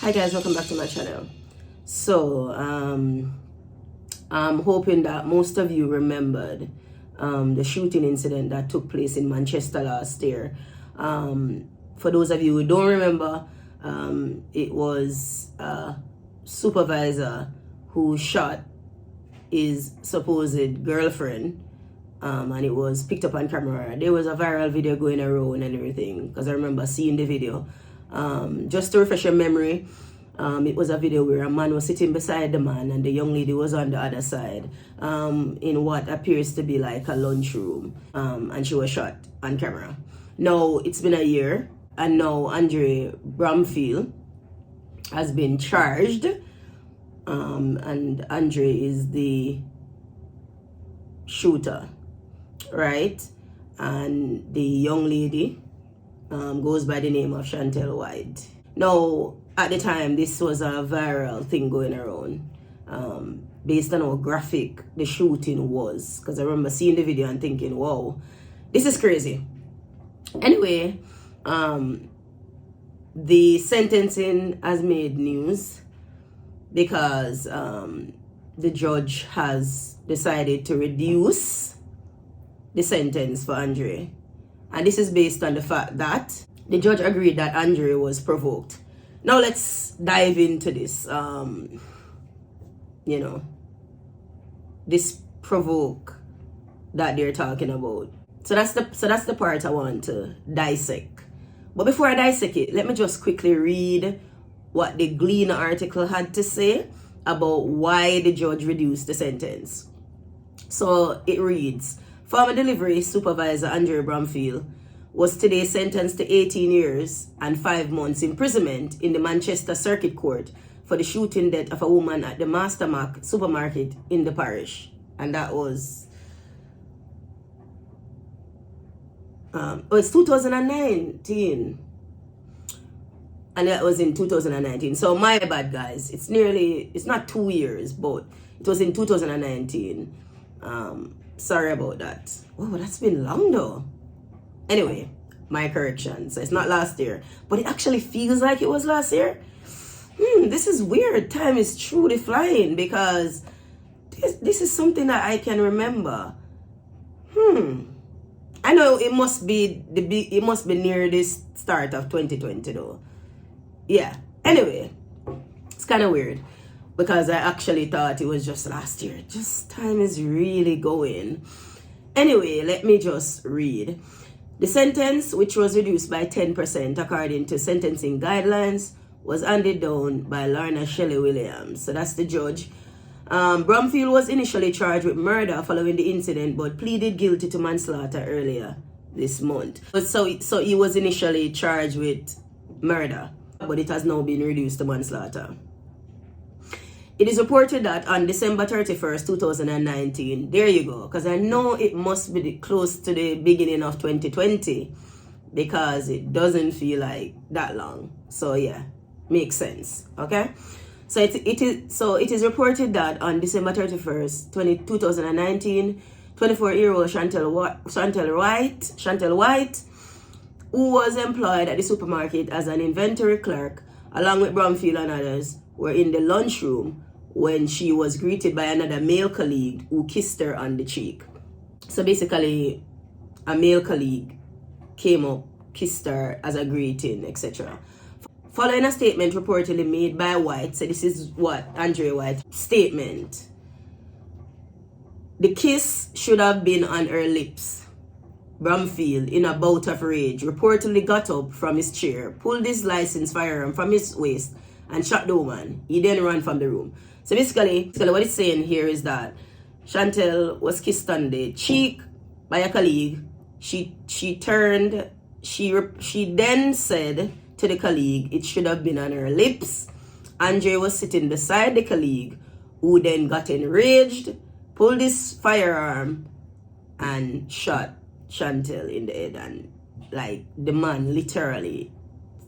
Hi guys, welcome back to my channel. So I'm hoping that most of you remembered the shooting incident that took place in Manchester last year. For those of you who don't remember, it was a supervisor who shot his supposed girlfriend, and it was picked up on camera. There was a viral video going around and everything, because I remember seeing the video. Just to refresh your memory, it was a video where a man was sitting beside the man and the young lady was on the other side, in what appears to be like a lunchroom, and she was shot on camera. Now it's been a year, and now Andre Bromfield has been charged, and Andre is the shooter, right? And the young lady goes by the name of Shantel White. Now, at the time, this was a viral thing going around, based on how graphic the shooting was. Because I remember seeing the video and thinking, wow, this is crazy. Anyway, the sentencing has made news because the judge has decided to reduce the sentence for Andre. And this is based on the fact that the judge agreed that Andre was provoked. Now let's dive into this. This provoke that they're talking about. So that's the part I want to dissect. But before I dissect it, let me just quickly read what the Gleaner article had to say about why the judge reduced the sentence. So it reads, former delivery supervisor Andre Bromfield was today sentenced to 18 years and 5 months imprisonment in the Manchester Circuit Court for the shooting death of a woman at the Mastermark supermarket in the parish. And that was, it's 2019. And that was in 2019. So my bad, guys. It's not 2 years, but it was in 2019. Sorry about that. Oh, that's been long though. Anyway, my correction. So it's not last year, but it actually feels like it was last year. This is weird. Time is truly flying, because this is something that I can remember. I know it must be near this start of 2020 though. Yeah. Anyway, it's kind of weird, because I actually thought it was just last year. Just time is really going. Anyway, let me just read. The sentence, which was reduced by 10% according to sentencing guidelines, was handed down by Lorna Shelley Williams. So that's the judge. Bromfield was initially charged with murder following the incident, but pleaded guilty to manslaughter earlier this month. So he was initially charged with murder, but it has now been reduced to manslaughter. It is reported that on December 31st, 2019, there you go, because I know it must be close to the beginning of 2020, because it doesn't feel like that long. So yeah, makes sense, okay? So it is reported that on December 31st, 2019, 24-year-old Shantel White, who was employed at the supermarket as an inventory clerk, along with Bromfield and others, were in the lunchroom when she was greeted by another male colleague who kissed her on the cheek. So basically, a male colleague came up, kissed her as a greeting, etc. Following a statement reportedly made by White, so this is what Andre White's statement. The kiss should have been on her lips. Bromfield, in a bout of rage, reportedly got up from his chair, pulled his licensed firearm from his waist, and shot the woman. He then ran from the room. So basically what it's saying here is that Shantel was kissed on the cheek by a colleague. She then said to the colleague it should have been on her lips. Andre was sitting beside the colleague, who then got enraged, pulled his firearm, and shot Shantel in the head, and like the man literally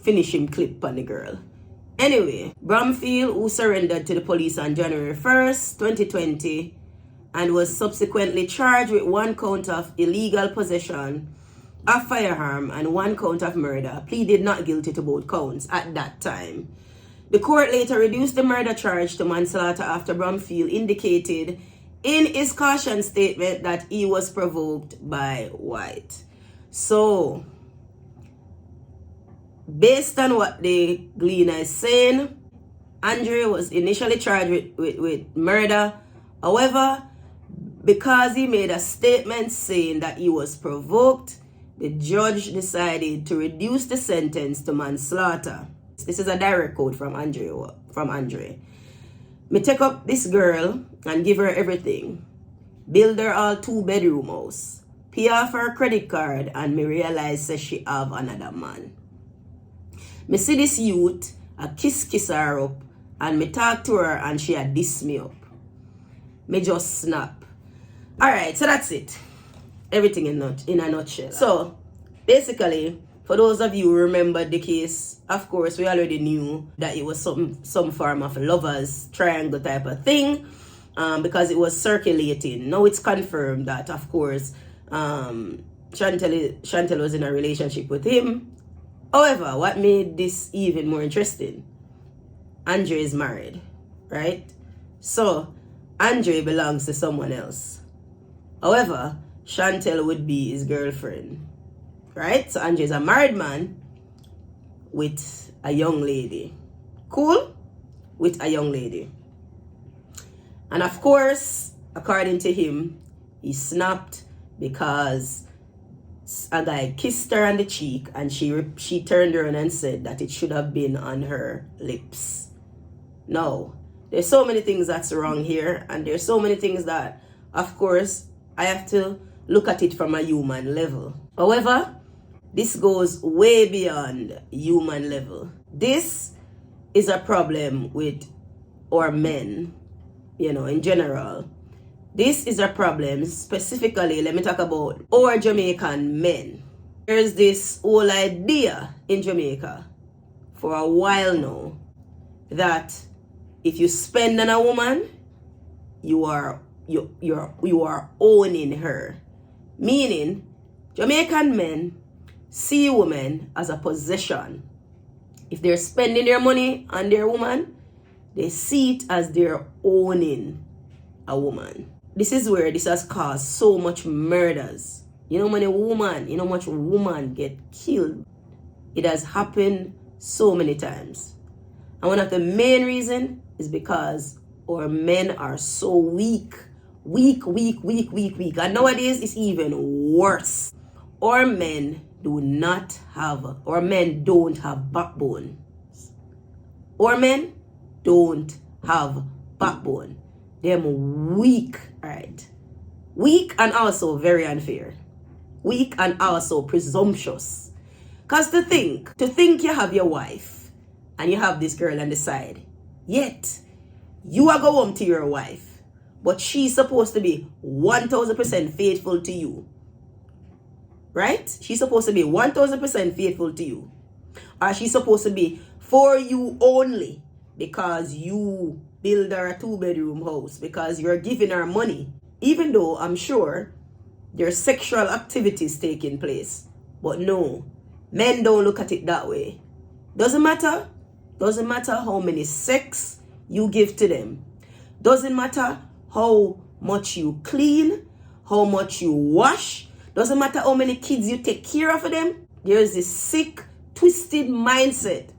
finished him clip on the girl. Anyway, Bromfield, who surrendered to the police on January 1st, 2020, and was subsequently charged with 1 count of illegal possession a firearm and 1 count of murder, pleaded not guilty to both counts at that time. The court later reduced the murder charge to manslaughter after Bromfield indicated in his caution statement that he was provoked by White. So, based on what the Gleaner is saying, Andre was initially charged with murder. However, because he made a statement saying that he was provoked, the judge decided to reduce the sentence to manslaughter. This is a direct quote from Andre. Me take up this girl and give her everything. Build her all 2-bedroom house. Pay off her credit card and me realize that she have another man. Me see this youth, I kiss her up, and me talk to her and she a diss me up. Me just snap. Alright, so that's it. Everything in a nutshell. So, basically, for those of you who remember the case, of course, we already knew that it was some form of lovers triangle type of thing, because it was circulating. Now it's confirmed that, of course, Shantel was in a relationship with him. However, what made this even more interesting, Andre is married, right? So, Andre belongs to someone else. However, Shantel would be his girlfriend, right? So Andre is a married man with a young lady. Cool? With a young lady. And of course, according to him, he snapped because a guy kissed her on the cheek and she turned around and said that it should have been on her lips. No, there's so many things that's wrong here, and there's so many things that, of course, I have to look at it from a human level. However, this goes way beyond human level. This is a problem with our men, in general. This is a problem specifically, let me talk about our Jamaican men. There's this whole idea in Jamaica for a while now that if you spend on a woman, you are owning her. Meaning, Jamaican men see women as a possession. If they're spending their money on their woman, they see it as they're owning a woman. This is where this has caused so much murders. How much woman get killed? It has happened so many times. And one of the main reasons is because our men are so weak. Weak. And nowadays it's even worse. Our men don't have backbone. Our men don't have backbone. They're weak, right? Weak and also very unfair. Weak and also presumptuous. Because to think you have your wife and you have this girl on the side, yet you are go home to your wife, but she's supposed to be 1000% faithful to you. Right? She's supposed to be 1000% faithful to you. Or she's supposed to be for you only because you build her a 2-bedroom house, because you're giving her money. Even though I'm sure there's sexual activities taking place. But no, men don't look at it that way. Doesn't matter how many sex you give to them. Doesn't matter how much you clean, how much you wash. Doesn't matter how many kids you take care of them. There's this sick, twisted mindset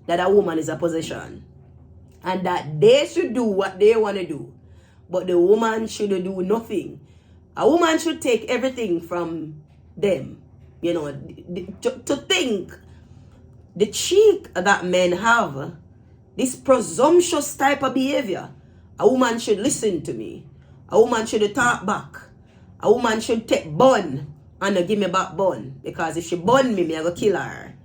that a woman is a possession. And that they should do what they want to do. But the woman should do nothing. A woman should take everything from them. To think the cheek that men have, this presumptuous type of behavior. A woman should listen to me. A woman should talk back. A woman should take bun and not give me back bun. Because if she bun me, I go kill her.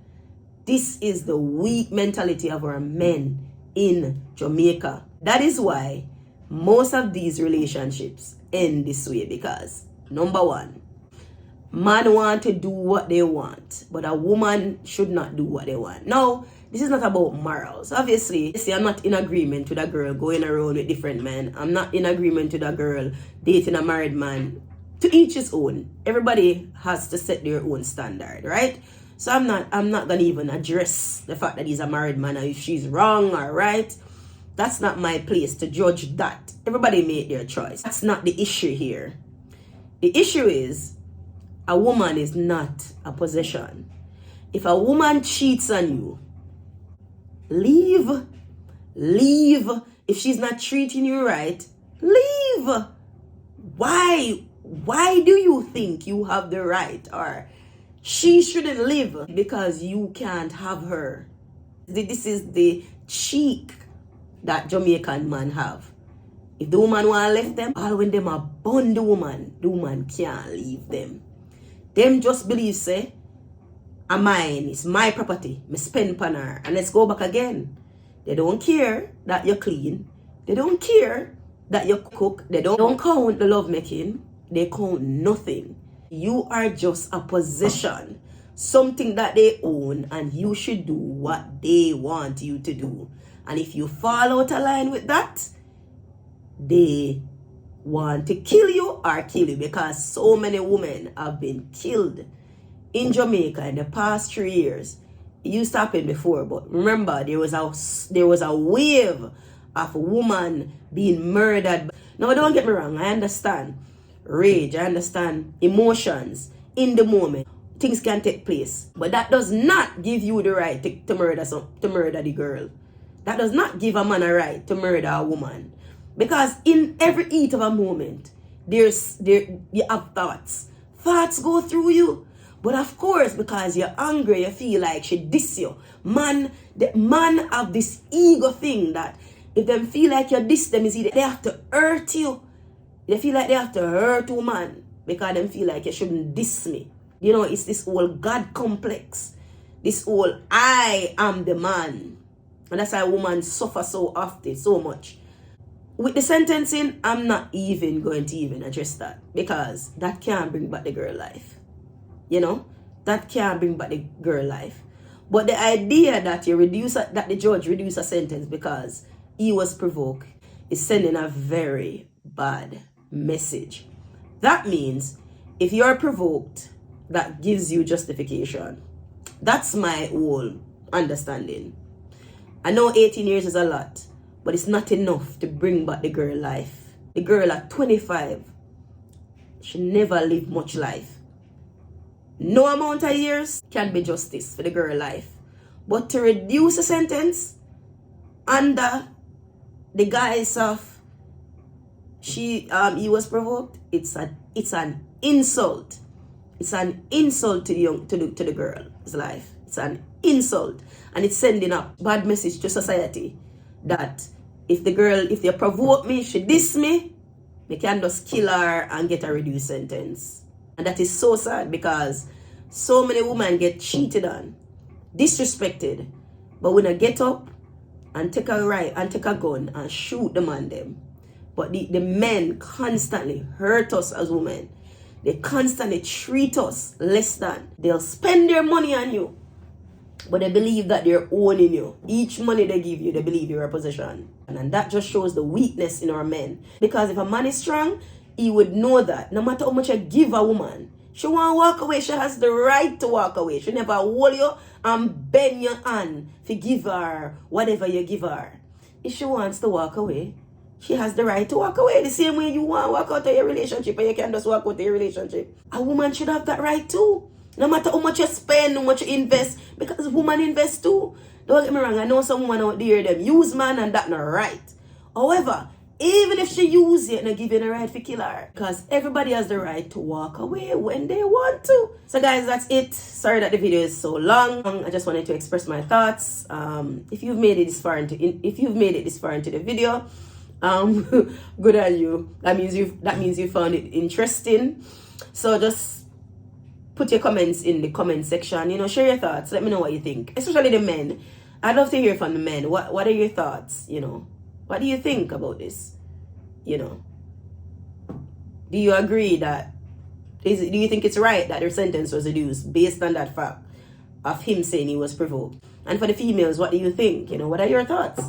This is the weak mentality of our men in Jamaica. That is why most of these relationships end this way, because number one, man want to do what they want, but a woman should not do what they want. Now, this is not about morals. Obviously, I'm not in agreement with a girl going around with different men. I'm not in agreement with a girl dating a married man. To each his own. Everybody has to set their own standard, right? So I'm not gonna even address the fact that he's a married man, or if she's wrong or right. That's not my place to judge that. Everybody made their choice. That's not the issue here. The issue is a woman is not a possession. If a woman cheats on you, leave. Leave. If she's not treating you right, leave. Why do you think you have the right, or she shouldn't live because you can't have her? This is the cheek that Jamaican man have. If the woman want to left them, all when them are born the woman can't leave them. Them just believe, say, a mine, it's my property, me spend pan her, and let's go back again. They don't care that you're clean. They don't care that you cook. They don't count the love making. They count nothing. You are just a possession, something that they own, and you should do what they want you to do. And if you fall out of line with that, they want to kill you or kill you, because so many women have been killed in Jamaica in the past 3 years. It used to happen before, but remember, there was a wave of women being murdered. Now, don't get me wrong, I understand rage, I understand emotions in the moment. Things can take place, but that does not give you the right to murder the girl. That does not give a man a right to murder a woman. Because in every heat of a moment, you have thoughts. Thoughts go through you. But of course, because you're angry, you feel like she diss you. The man have this ego thing that if them feel like you diss them, they have to hurt you. They feel like they have to hurt a man because them feel like you shouldn't diss me. You know, it's this whole God complex. This whole I am the man. And that's why women suffer so often, so much. With the sentencing, I'm not even going to even address that, because that can't bring back the girl life. You know, that can't bring back the girl life. But the idea that the judge reduce a sentence because he was provoked is sending a very bad message. That means if you're provoked, that gives you justification. That's my whole understanding. I know 18 years is a lot, but it's not enough to bring back the girl life. The girl at 25 should never live much life. No amount of years can be justice for the girl life. But to reduce a sentence under the guise of he was provoked, it's an insult. It's an insult to the girl's life. It's an insult, and it's sending a bad message to society that if they provoke me, she diss me, they can just kill her and get a reduced sentence. And that is so sad, because so many women get cheated on, disrespected, but when I get up and take a gun and shoot the man them. But the men constantly hurt us as women. They constantly treat us less than. They'll spend their money on you, but they believe that they're owning you. Each money they give you, they believe you're a possession. And that just shows the weakness in our men. Because if a man is strong, he would know that no matter how much you give a woman, she won't walk away. She has the right to walk away. She never hold you and bend your hand to give her whatever you give her. If she wants to walk away, she has the right to walk away. The same way you want to walk out of your relationship and you can just walk out of your relationship. A woman should have that right too. No matter how much you spend, how much you invest, because women invest too. Don't get me wrong, I know some women out there, them use man and that not right. However, even if she use it, not give you the right to kill her. Because everybody has the right to walk away when they want to. So guys, that's it. Sorry that the video is so long. I just wanted to express my thoughts. If you've made it this far into the video, good on you. That means you found it interesting. So just put your comments in the comment section. You know, share your thoughts. Let me know what you think, especially the men. I'd love to hear from the men. What are your thoughts? You know, what do you think about this? You know, do you agree that do you think it's right that their sentence was reduced based on that fact of him saying he was provoked? And for the females, what do you think? You know, what are your thoughts?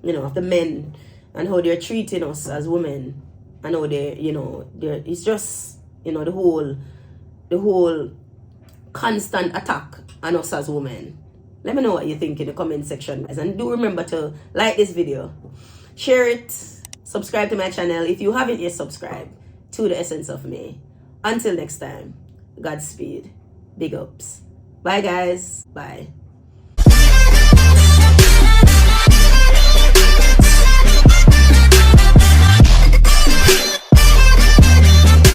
You know, of the men and how they're treating us as women. I know it's just, you know, the whole constant attack on us as women. Let me know what you think in the comment section, guys. And do remember to like this video, share it, subscribe to my channel if you haven't yet subscribed to The Essence of Me. Until next time, Godspeed. Big ups. Bye, guys. Bye.